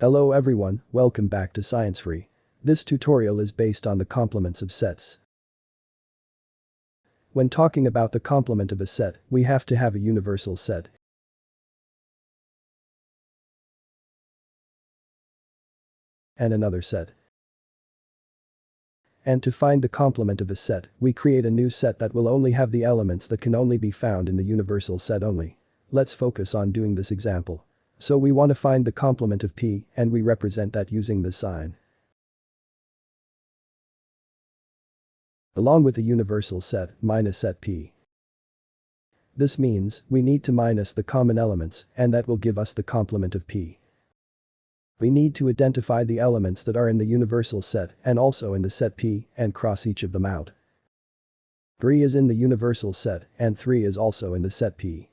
Hello everyone, welcome back to Science Free. This tutorial is based on the complements of sets. When talking about the complement of a set, we have to have a universal set and another set. And to find the complement of a set, we create a new set that will only have the elements that can only be found in the universal set only. Let's focus on doing this example. So we want to find the complement of P, and we represent that using the sign. Along with the universal set, minus set P. This means we need to minus the common elements, and that will give us the complement of P. We need to identify the elements that are in the universal set and also in the set P and cross each of them out. 3 is in the universal set and 3 is also in the set P.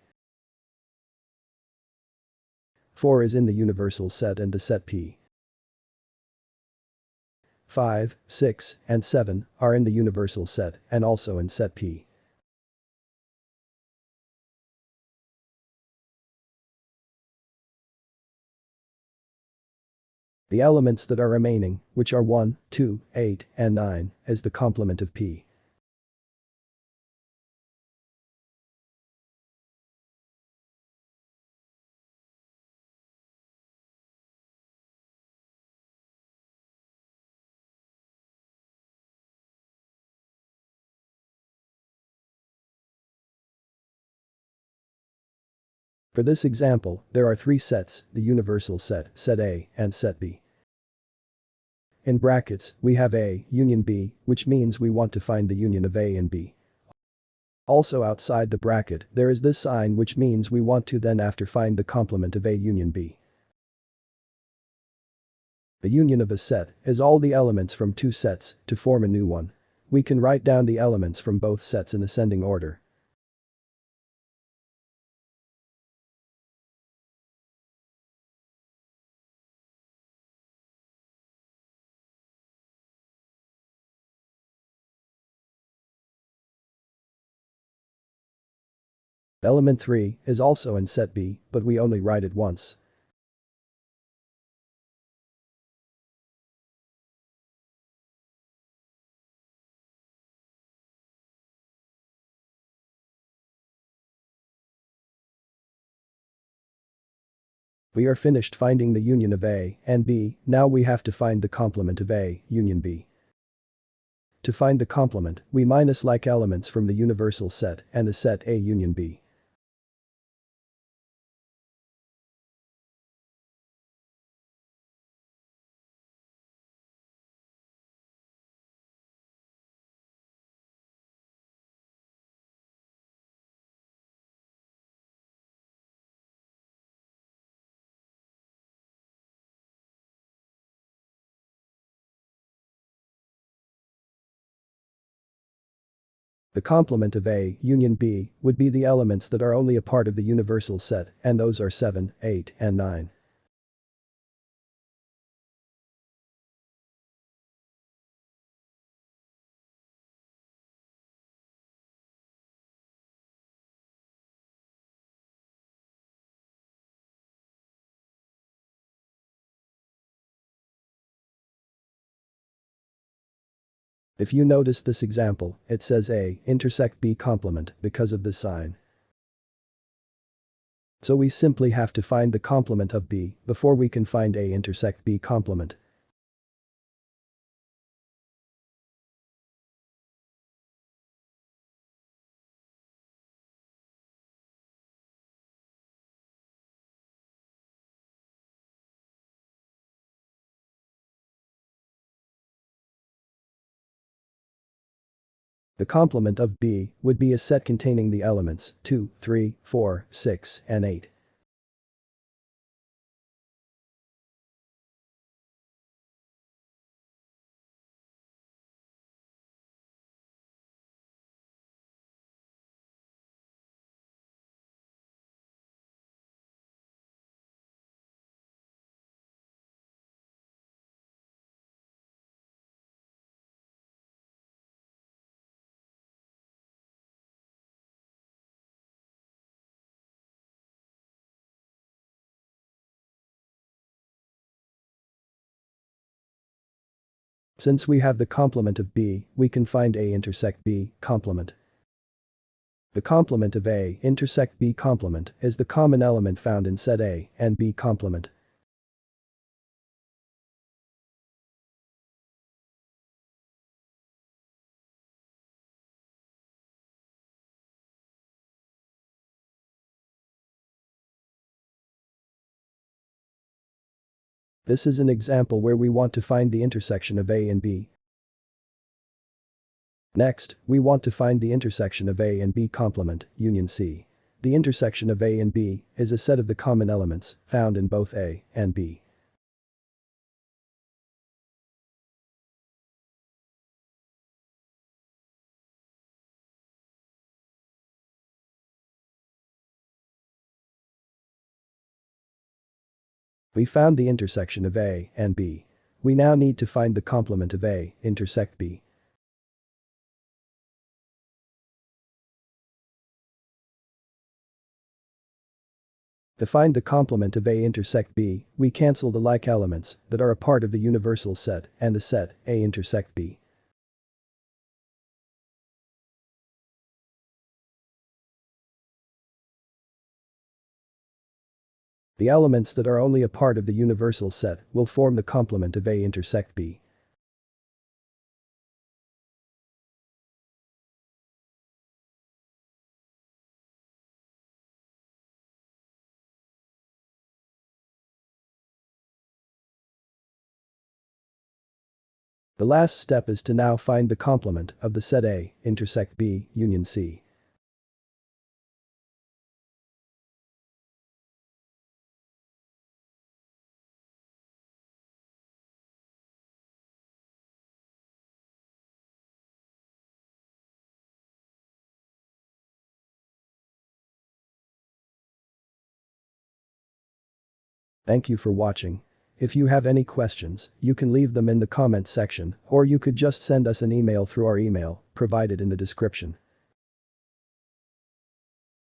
4 is in the universal set and the set P. 5, 6, and 7 are in the universal set and also in set P. The elements that are remaining, which are 1, 2, 8, and 9, is the complement of P. For this example, there are 3 sets, the universal set, set A, and set B. In brackets, we have A, union B, which means we want to find the union of A and B. Also outside the bracket, there is this sign which means we want to then after find the complement of A union B. The union of a set is all the elements from 2 sets to form a new one. We can write down the elements from both sets in ascending order. Element 3 is also in set B, but we only write it once. We are finished finding the union of A and B, now we have to find the complement of A, union B. To find the complement, we minus like elements from the universal set and the set A union B. The complement of A, union B, would be the elements that are only a part of the universal set, and those are 7, 8, and 9. If you notice this example, it says A intersect B complement because of this sign. So we simply have to find the complement of B before we can find A intersect B complement. The complement of B would be a set containing the elements 2, 3, 4, 6, and 8. Since we have the complement of B, we can find A intersect B complement. The complement of A intersect B complement is the common element found in set A and B complement. This is an example where we want to find the intersection of A and B. Next, we want to find the intersection of A and B complement, union C. The intersection of A and B is a set of the common elements found in both A and B. We found the intersection of A and B. We now need to find the complement of A intersect B. To find the complement of A intersect B, we cancel the like elements that are a part of the universal set and the set A intersect B. The elements that are only a part of the universal set will form the complement of A intersect B. The last step is to now find the complement of the set A intersect B union C. Thank you for watching. If you have any questions, you can leave them in the comments section, or you could just send us an email through our email provided in the description.